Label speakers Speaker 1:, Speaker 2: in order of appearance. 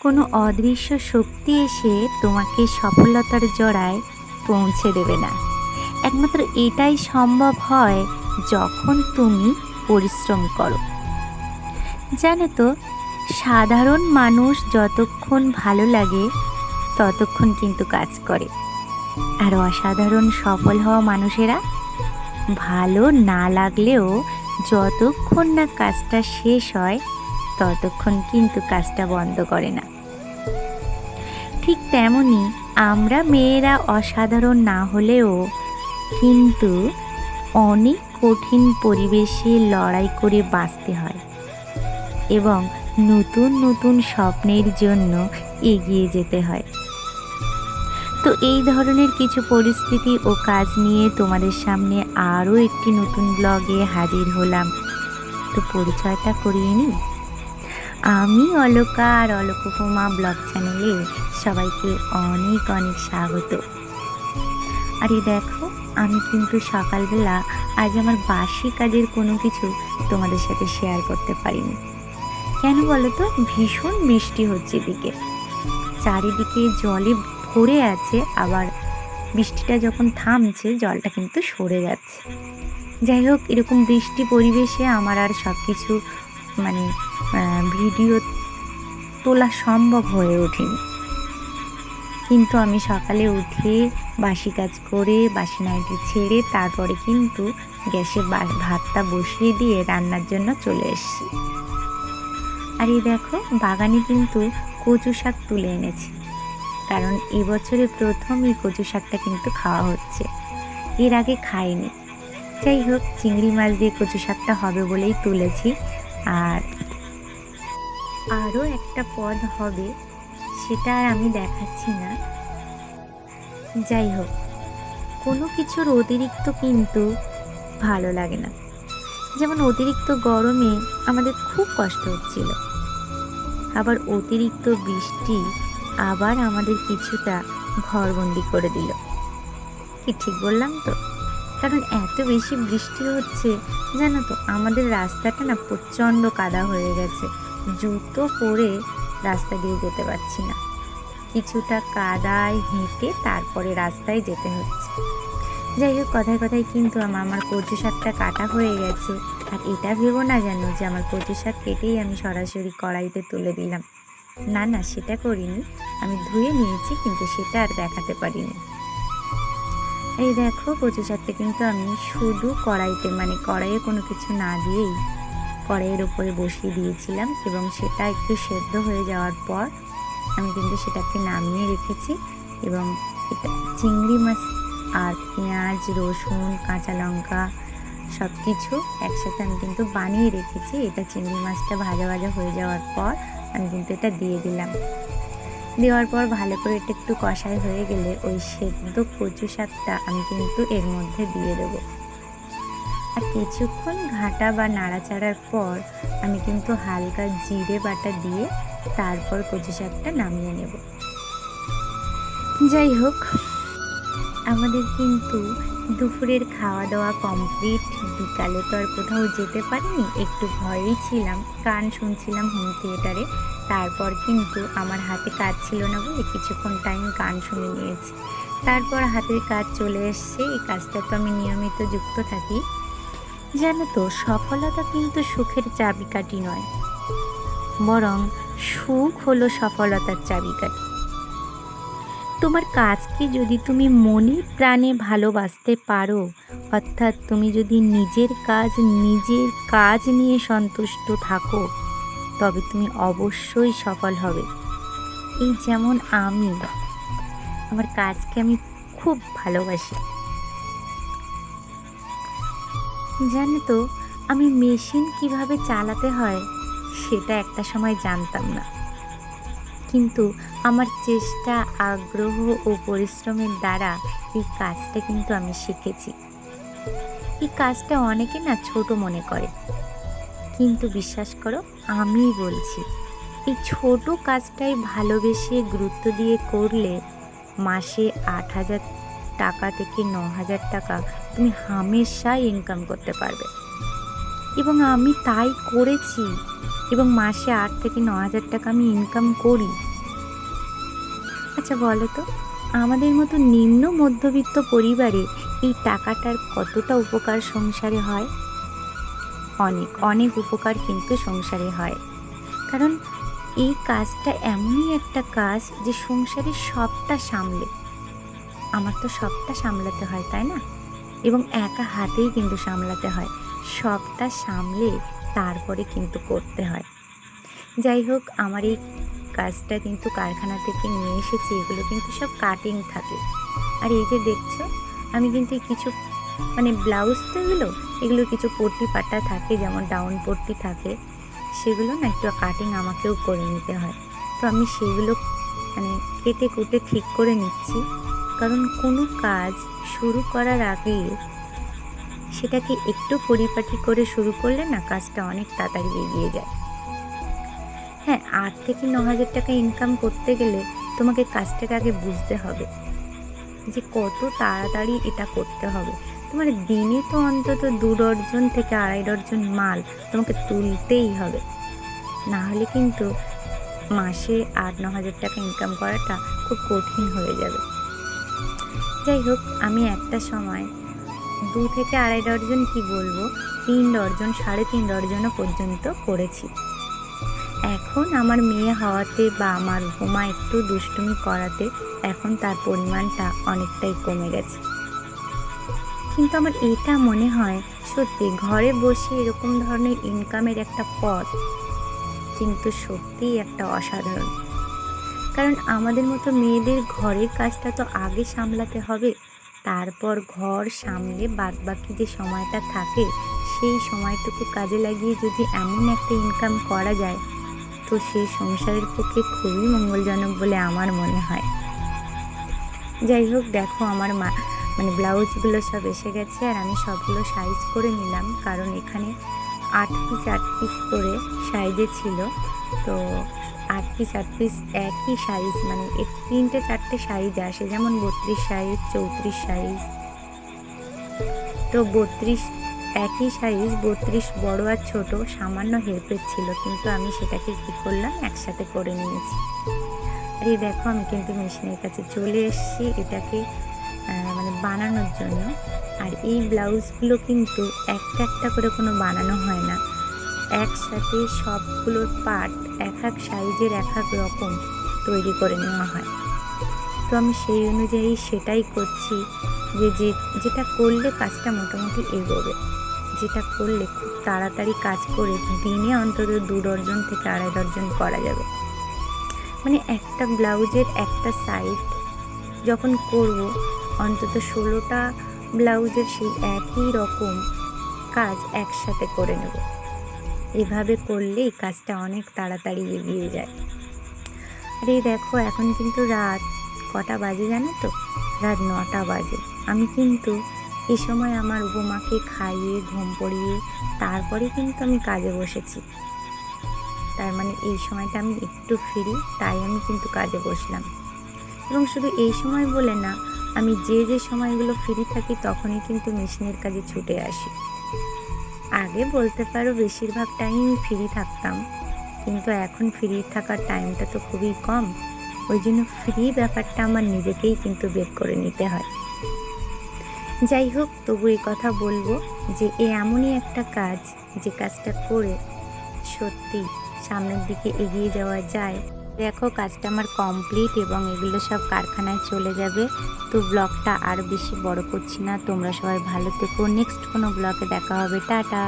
Speaker 1: কোনো অদৃশ্য শক্তি এসে তোমাকে সফলতার জড়ায় পৌঁছে দেবে না। একমাত্র এটাই সম্ভব হয় যখন তুমি পরিশ্রম করো। জানো তো, সাধারণ মানুষ যতক্ষণ ভালো লাগে ততক্ষণ কিন্তু কাজ করে, আর অসাধারণ সফল হওয়া মানুষেরা ভালো না লাগলেও যতক্ষণ না কাজটা শেষ হয় ততক্ষণ কিন্তু কাজটা বন্ধ করে না। ঠিক তেমনি আমরা মেয়েরা অসাধারণ না হলেও কিন্তু অনেক কঠিন পরিবেশে লড়াই করে বাঁচতে হয় এবং নতুন নতুন স্বপ্নের জন্য এগিয়ে যেতে হয়। তো এই ধরনের কিছু পরিস্থিতি ও কাজ নিয়ে তোমাদের সামনে আরও একটি নতুন ব্লগে হাজির হলাম। তো পরিচয়টা করিয়ে নিই। আমি অলকা, আর অলক উপমা ব্লগ চ্যানেলে সবাইকে অনেক অনেক স্বাগত। আর এই দেখো, আমি কিন্তু সকালবেলা আজ আমার বাসি কাজের কোনো কিছু তোমাদের সাথে শেয়ার করতে পারিনি। কেন বলো তো? ভীষণ বৃষ্টি হচ্ছে এদিকে, চারিদিকে জলে ভরে আছে, আবার বৃষ্টিটা যখন থামছে জলটা কিন্তু সরে যাচ্ছে। যাই হোক, এরকম বৃষ্টি পরিবেশে আমার আর সব কিছু ভিডিও তোলা সম্ভব হয়ে ওঠেনি। কিন্তু আমি সকালে উঠে বাসি কাজ করে বাসি নাইটি ছেড়ে তারপরে কিন্তু গ্যাসে ভাতটা বসিয়ে দিয়ে রান্নার জন্য চলে এসেছি। আর এই দেখো, বাগানে কিন্তু কচু শাক তুলে এনেছি, কারণ এবছরে প্রথম এই কচু শাকটা কিন্তু খাওয়া হচ্ছে, এর আগে খাইনি। যাই হোক, চিংড়ি মাছ দিয়ে কচু শাকটা হবে বলেই তুলেছি। আর আরও একটা পদ হবে, সেটা আর আমি দেখাচ্ছি না। যাই হোক, কোনো কিছুর অতিরিক্ত কিন্তু ভালো লাগে না। যেমন অতিরিক্ত গরমে আমাদের খুব কষ্ট হচ্ছিল, আবার অতিরিক্ত বৃষ্টি আবার আমাদের কিছুটা ঘরবন্দি করে দিল। কি ঠিক বললাম তো? কারণ এত বেশি বৃষ্টি হচ্ছে, জানো তো, আমাদের রাস্তাটা না প্রচণ্ড কাদা হয়ে গেছে। জুতো পরে রাস্তা দিয়ে যেতে পারছি না, কিছুটা কাদায় হেঁটে তারপরে রাস্তায় যেতে হচ্ছে। যাই হোক, কথায় কথায় কিন্তু আমার কচু শাকটা কাটা হয়ে গেছে। আর এটা ভেবো না যেন যে আমার কচু শাক কেটেই আমি সরাসরি কড়াইতে তুলে দিলাম। না না, সেটা করিনি। আমি ধুয়ে নিয়েছি, কিন্তু সেটা আর দেখাতে পারিনি। এই দেখো, কচু শাকটা কিন্তু আমি শুধু কড়াইয়ে কোনো কিছু না দিয়েই কড়াইয়ের ওপরে বসিয়ে দিয়েছিলাম, এবং সেটা একটু সেদ্ধ হয়ে যাওয়ার পর আমি কিন্তু সেটাকে নামিয়ে রেখেছি। এবং এটা চিংড়ি মাছ আর পেঁয়াজ, রসুন, কাঁচা লঙ্কা সব কিছু একসাথে আমি কিন্তু বানিয়ে রেখেছি। এটা চিংড়ি মাছটা ভাজা ভাজা হয়ে যাওয়ার পর আমি কিন্তু এটা দিয়ে দিলাম। দেওয়ার পর ভালো করে এটা একটু কষাই হয়ে গেলে ওই সেদ্ধ কচু শাকটা আমি কিন্তু এর মধ্যে দিয়ে দেবো। আর কিছুক্ষণ ঘাঁটা বা নাড়াচাড়ার পর আমি কিন্তু হালকা জিরে বাটা দিয়ে তারপর কচু শাকটা নামিয়ে নেব। যাই হোক, আমাদের কিন্তু দুপুরের খাওয়া দাওয়া কমপ্লিট। বিকালে তো আর কোথাও যেতে পারিনি, একটু ভয়েই ছিলাম, গান শুনছিলাম হোম থিয়েটারে। তারপর কিন্তু আমার হাতে কাজ ছিল না বলে কিছুক্ষণ টাইম গান শুনে নিয়েছি। তারপর হাতের কাজ চলে এসছে। এই কাজটা তো আমি নিয়মিত যুক্ত থাকি। জানো তো, সফলতা কিন্তু সুখের চাবিকাঠি নয়, বরং সুখ হলো সফলতার চাবিকাঠি। তোমার কাজকে যদি তুমি মনে প্রাণে ভালোবাসতে পারো, অর্থাৎ তুমি যদি নিজের কাজ নিয়ে সন্তুষ্ট থাকো, তবে তুমি অবশ্যই সফল হবে। এই যেমন আমার কাজকে আমি খুব ভালোবাসি। জানো তো, আমি মেশিন কিভাবে চালাতে হয় সেটা একটা সময় জানতাম না, কিন্তু আমার চেষ্টা, আগ্রহ ও পরিশ্রমের দ্বারা এই কাজটা কিন্তু আমি শিখেছি। এই কাজটা অনেকে না ছোট মনে করে, কিন্তু বিশ্বাস করো, আমি বলছি, এই ছোট কাজটাই ভালোবেসে গুরুত্ব দিয়ে করলে মাসে 8,000 টাকা থেকে 9,000 টাকা তুমি হামেশাই ইনকাম করতে পারবে। এবং আমি তাই করেছি, এবং মাসে 8 থেকে 9,000 টাকা আমি ইনকাম করি। আচ্ছা বলো তো, আমাদের মতো নিম্ন মধ্যবিত্ত পরিবারে এই টাকাটার কতটা উপকার সংসারে হয়? অনেক অনেক উপকার কিন্তু সংসারে হয়। কারণ এই কাজটা এমনই একটা কাজ যে সংসারের সবটা সামলে, আমার তো সবটা সামলাতে হয়, তাই না? এবং একা হাতেই কিন্তু সামলাতে হয়। সবটা সামলে তারপরে কিন্তু করতে হয়। যাই হোক, আমার এই কাজটা কিন্তু কারখানা থেকে নিয়ে এসেছি। এগুলো কিন্তু সব কাটিং থাকে। আর এই যে দেখছো, আমি কিন্তু এই কিছু ব্লাউজ তো এগুলো কিছু পট্টি পাট্টা থাকে, যেমন ডাউন পট্টি থাকে, সেগুলো না একটু কাটিং আমাকেও করে নিতে হয়। তো আমি সেগুলো কেটে কুটে ঠিক করে নিচ্ছি। কারণ কোনো কাজ শুরু করার আগে সেটাকে একটু পরিপাটি করে শুরু করলে না কাজটা অনেক তাড়াতাড়ি এগিয়ে যায়। হ্যাঁ, ৮ থেকে ৯,০০০ টাকা ইনকাম করতে গেলে তোমাকে কাজটাকে আগে বুঝতে হবে যে কত তাড়াতাড়ি এটা করতে হবে। তোমার দিনে তো অন্তত ২ ডজন থেকে ২.৫ ডজন মাল তোমাকে তুলতেই হবে। না হলে কিন্তু মাসে ৮-৯,০০০ টাকা ইনকাম করাটা খুব কঠিন হয়ে যাবে। যাই হোক, আমি একটা সময় ২ থেকে ২.৫ ডজন, কি বলবো, ৩ ডজন, ৩.৫ ডজনও পর্যন্ত করেছি। এখন আমার মেয়ে হওয়াতে বা আমার উপমা একটু দুষ্টুমি করাতে এখন তার পরিমাণটা অনেকটাই কমে গেছে। কিন্তু আমার এটা মনে হয় সত্যি ঘরে বসে এরকম ধরনের ইনকামের একটা পথ কিন্তু সত্যিই একটা অসাধারণ। কারণ আমাদের মতো মেয়েদের ঘরের কাজটা তো আগে সামলাতে হবে, তারপর ঘর সামলে বাদবাকি যে সময়টা থাকে সেই সময়টুকু কাজে লাগিয়ে যদি এমন একটা ইনকাম করা যায়, তো সেই সংসারের পক্ষে খুবই মঙ্গলজনক বলে আমার মনে হয়। যাই হোক, দেখো আমার ব্লাউজগুলো সব এসে গেছে আর আমি সবগুলো সাইজ করে নিলাম, কারণ এখানে ৮ পিস ৮ পিস করে সাইজে ছিল। তো ৮ পিস ৮ পিস একই সাইজ, এর ৩টে ৪টে সাইজ আসে, যেমন ৩২ সাইজ, ৩৪ সাইজ। তো ৩২ একই সাইজ, ৩২ বড় আর ছোট, সামান্য হেরফের ছিল, কিন্তু আমি সেটাকে কী করলাম, একসাথে করে নিয়েছি। আর এই দেখো, আমি কিন্তু মেশিনের কাছে চলে এসেছি এটাকে বানানোর জন্য। আর এই ব্লাউজগুলো কিন্তু একটা একটা করে কোনো বানানো হয় না, একসাথে সবগুলোর পার্ট এক এক সাইজের এক এক রকম তৈরি করে নেওয়া হয়। তো আমি সেই অনুযায়ী সেটাই করছি, যেটা করলে কাজটা মোটামুটি এগোবে, যেটা করলে খুব তাড়াতাড়ি কাজ করে দিনে অন্তত ২ ডজন থেকে ২.৫ ডজন করা যাবে। একটা ব্লাউজের একটা সাইড যখন করব, অন্তত ১৬টা ব্লাউজের সেই একই রকম কাজ একসাথে করে নেব। এভাবে করলেই কাজটা অনেক তাড়াতাড়ি এগিয়ে যায়। আর এই দেখো, এখন কিন্তু রাত কটা বাজে জানো তো? রাত ৯টা বাজে। আমি কিন্তু এই সময় আমার উপমাকে খাইয়ে ঘুম পড়িয়ে তারপরে কিন্তু আমি কাজে বসেছি। তার এই সময়টা আমি একটু ফ্রি, তাই আমি কিন্তু কাজে বসলাম। এবং শুধু এই সময় বলে না, আমি যে সময়গুলো ফ্রি থাকি তখনই কিন্তু মেশিনের কাজে ছুটে আসি। আগে বলতে পারো বেশিরভাগ টাইম ফ্রি থাকতাম, কিন্তু এখন ফ্রি থাকার টাইমটা তো খুবই কম। ওই জন্য ফ্রি ব্যাপারটা আমার নিজেকেই কিন্তু বের করে নিতে হয়। যাই হোক, তবু এই কথা বলবো যে এমনই একটা কাজ, যে কাজটা করে সত্যি সামনের দিকে এগিয়ে যাওয়া যায়। দেখো, কাজটা আমার কমপ্লিট এবং এগুলো সব কারখানায় চলে যাবে। তো ব্লগটা আর বেশি বড় করছি না, তোমরা সবাই ভালো থেকো। নেক্সট কোনো ব্লগে দেখা হবে। টাটা।